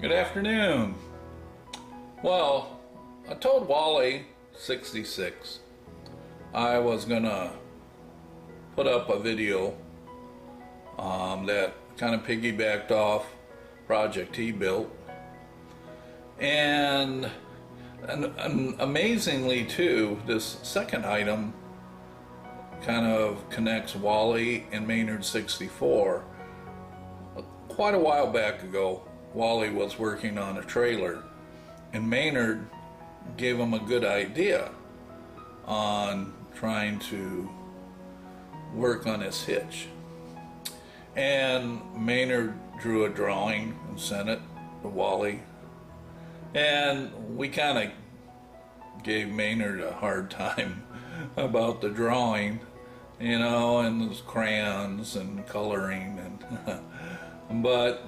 Good afternoon. Well, I told Wally66 I was gonna put up a video that kind of piggybacked off project he built, and amazingly too, this second item kind of connects Wally and Maynard64. Quite a while back ago, Wally was working on a trailer, and Maynard gave him a good idea on trying to work on his hitch. And Maynard drew a drawing and sent it to Wally, and we kind of gave Maynard a hard time about the drawing, you know, and those crayons and coloring, and but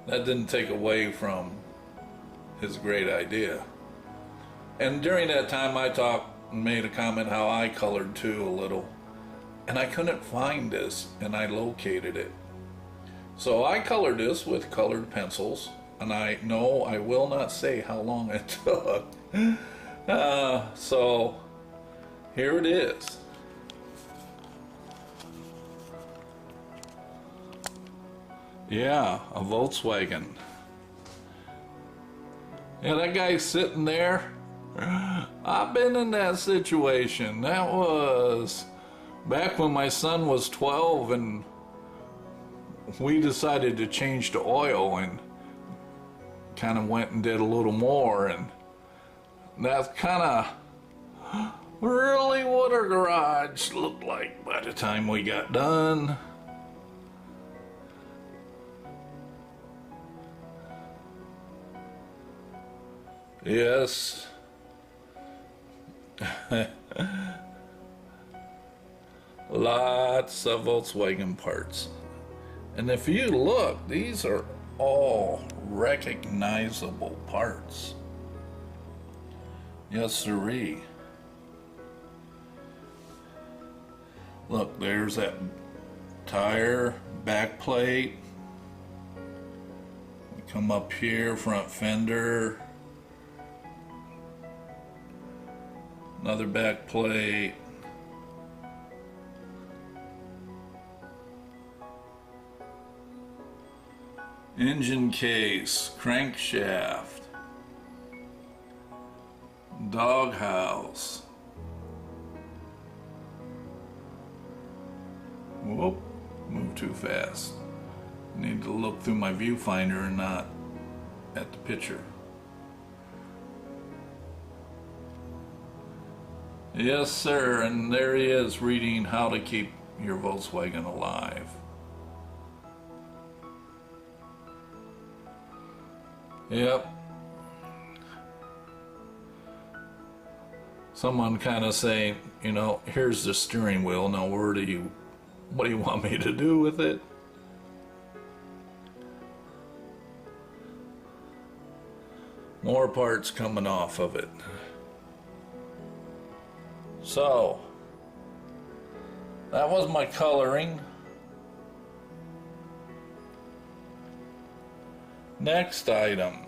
that didn't take away from his great idea. And during that time I made a comment how I colored too a little, and I couldn't find this, and I located it. So I colored this with colored pencils, and I know I will not say how long it took. So here it is. Yeah, a Volkswagen. Yeah, that guy's sitting there. I've been in that situation. That was back when my son was 12 and we decided to change to oil, and kind of went and did a little more, and that's kind of really what our garage looked like by the time we got done. Yes. Lots of Volkswagen parts. And if you look, these are all recognizable parts. Yes, sirree. Look, there's that tire, back plate. We come up here, front fender. Another back plate. Engine case, crankshaft, doghouse. Whoop, moved too fast. Need to look through my viewfinder and not at the picture. Yes, sir, and there he is reading how to keep your Volkswagen alive. Yep. Someone kind of saying, you know, here's the steering wheel, now what do you want me to do with it? More parts coming off of it. So, that was my coloring. Next item.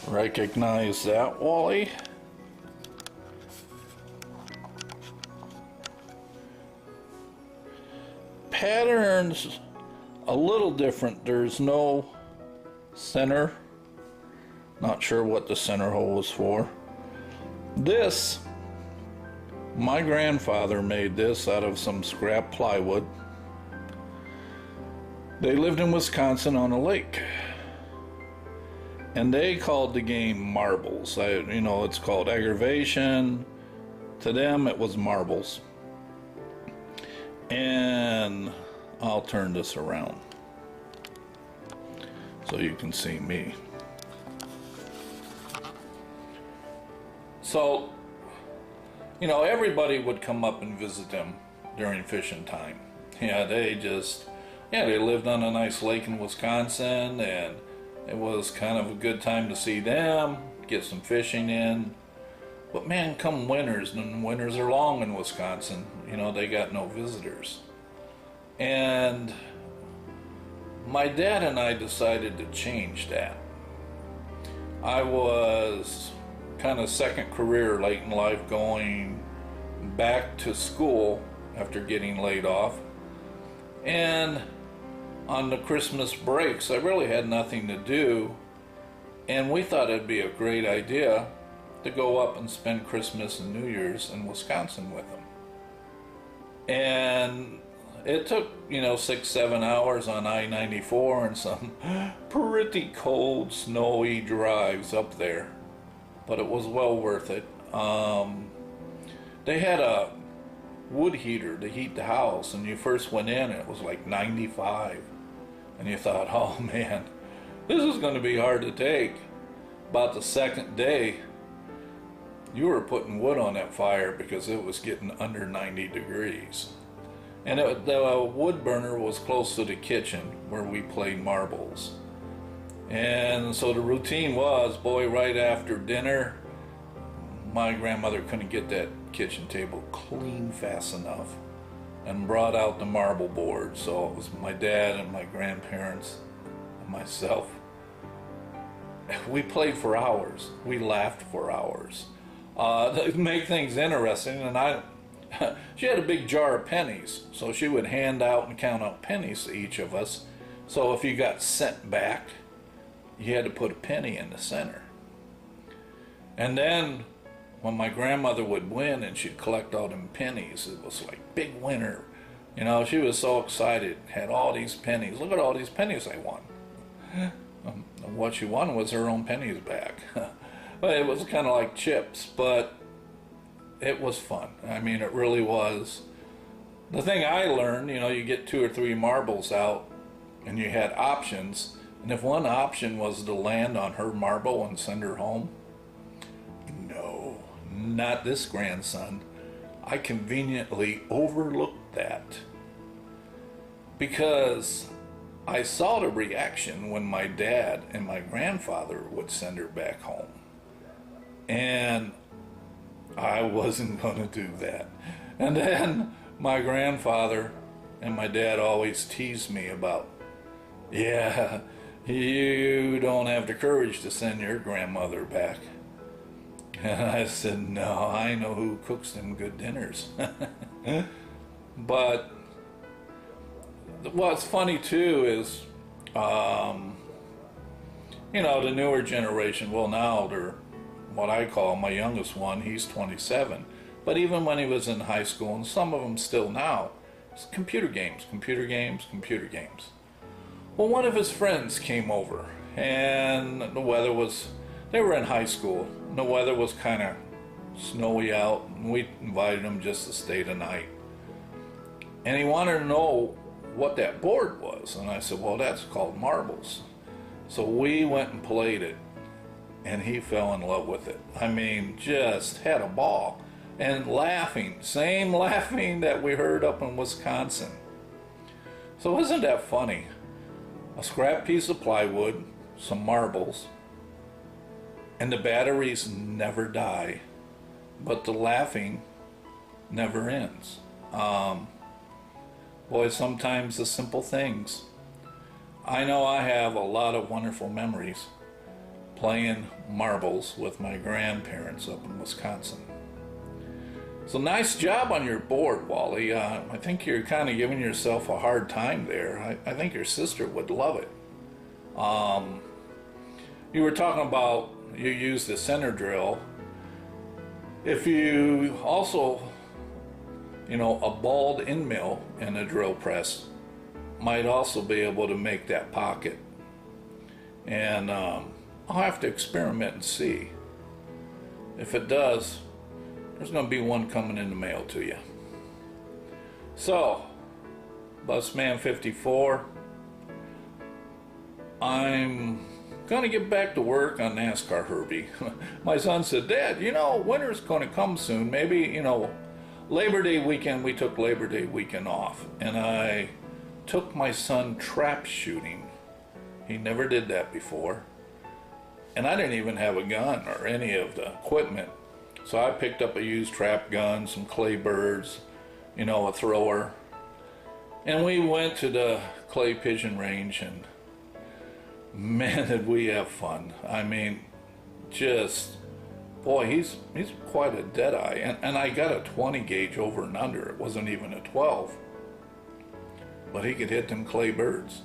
Recognize that, Wally? Pattern's a little different. There's no center. Not sure what the center hole was for. This, my grandfather made this out of some scrap plywood. They lived in Wisconsin on a lake, and they called the game marbles. You know, it's called aggravation. To them, it was marbles. And I'll turn this around so you can see me. So, you know, everybody would come up and visit them during fishing time. Yeah, they lived on a nice lake in Wisconsin, and it was kind of a good time to see them, get some fishing in. But man, come winters, and winters are long in Wisconsin, you know, they got no visitors. And my dad and I decided to change that. I was kind of second career late in life, going back to school after getting laid off. And on the Christmas breaks, I really had nothing to do. And we thought it'd be a great idea to go up and spend Christmas and New Year's in Wisconsin with them. And it took, 6-7 hours on I-94 and some pretty cold, snowy drives up there. But it was well worth it. They had a wood heater to heat the house, and you first went in and it was like 95. And you thought, oh man, this is going to be hard to take. About the second day, you were putting wood on that fire because it was getting under 90 degrees. And the wood burner was close to the kitchen where we played marbles. And so the routine was, boy, right after dinner, my grandmother couldn't get that kitchen table clean fast enough and brought out the marble board. So it was my dad and my grandparents and myself. We played for hours. We laughed for hours. To make things interesting, and she had a big jar of pennies, so she would hand out and count out pennies to each of us. So if you got sent back, you had to put a penny in the center. And then when my grandmother would win and she'd collect all them pennies, it was like big winner. She was so excited, had all these pennies. Look at all these pennies I won. What she won was her own pennies back. But it was kind of like chips, but it was fun. I mean, it really was. The thing I learned, you get 2 or 3 marbles out and you had options. And if one option was to land on her marble and send her home, no, not this grandson. I conveniently overlooked that because I saw the reaction when my dad and my grandfather would send her back home. And I wasn't going to do that. And then my grandfather and my dad always teased me about, yeah, you don't have the courage to send your grandmother back. And I said, no, I know who cooks them good dinners. But what's funny too is, the newer generation, well, now they're what I call my youngest one, he's 27. But even when he was in high school, and some of them still now, it's computer games. Well, one of his friends came over, and the weather was, they were in high school, and the weather was kind of snowy out, and we invited him just to stay the night. And he wanted to know what that board was, and I said, well, that's called marbles. So we went and played it, and he fell in love with it. I mean, just had a ball. And laughing, same laughing that we heard up in Wisconsin. So isn't that funny? A scrap piece of plywood, some marbles, and the batteries never die, but the laughing never ends. Boy, sometimes the simple things. I know I have a lot of wonderful memories playing marbles with my grandparents up in Wisconsin. So nice job on your board, Wally. I think you're kind of giving yourself a hard time there. I think your sister would love it. You were talking about you use the center drill. If you also, a balled end mill in a drill press might also be able to make that pocket. And I'll have to experiment and see. If it does, there's going to be one coming in the mail to you. So, Busman54, I'm going to get back to work on NASCAR, Herbie. My son said, Dad, winter's going to come soon. Maybe, Labor Day weekend, we took Labor Day weekend off. And I took my son trap shooting. He never did that before. And I didn't even have a gun or any of the equipment. So I picked up a used trap gun, some clay birds, a thrower. And we went to the clay pigeon range, and man, did we have fun. I mean, just, boy, he's quite a deadeye. And I got a 20 gauge over and under. It wasn't even a 12. But he could hit them clay birds.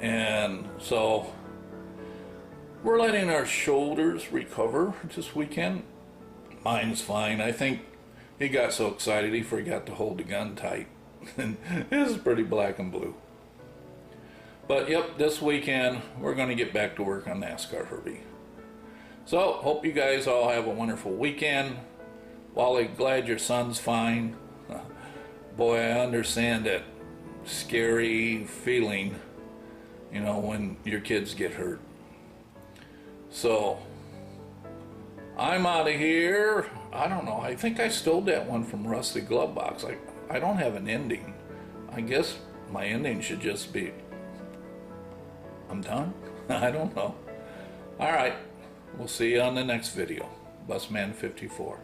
And so we're letting our shoulders recover this weekend. Mine's fine. I think he got so excited he forgot to hold the gun tight. And this is pretty black and blue. But yep, this weekend we're going to get back to work on NASCAR Herbie. So hope you guys all have a wonderful weekend. Wally, glad your son's fine. Boy, I understand that scary feeling, you know, when your kids get hurt. So I'm out of here. I don't know, I think I stole that one from Rusty Glove Box. I don't have an ending. I guess my ending should just be, I'm done? I don't know. Alright, we'll see you on the next video. Busman54.